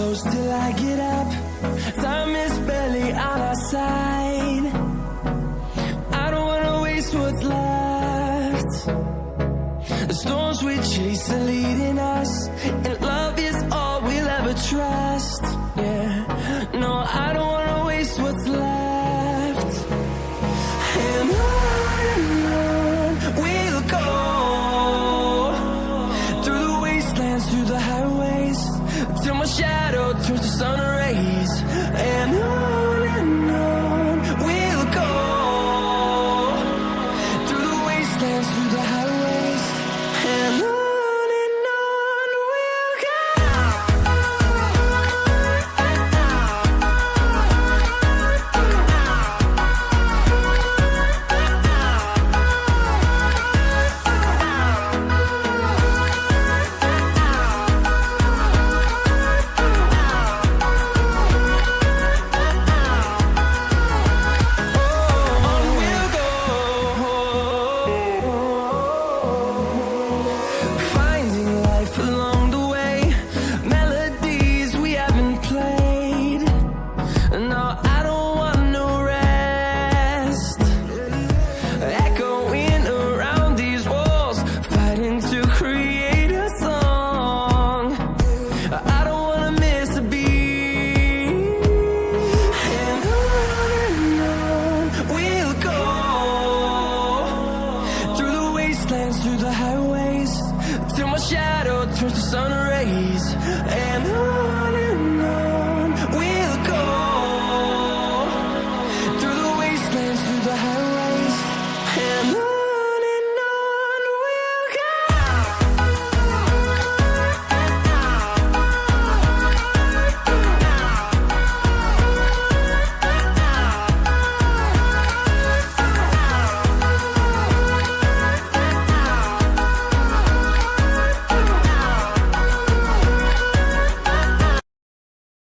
close till I get up. Time is barely on our side. I don't wanna waste what's left. The storms we chase are leading us, and love is all we'll ever trust. Yeah, no, I don't wanna waste what's left. And on we'll go, through the wastelands, through the highways, till my shadow turns to sun rays. And on we'll go, through the wastelands, through the highways, and on we'll go. Finding life along the way, melodies we haven't played. Now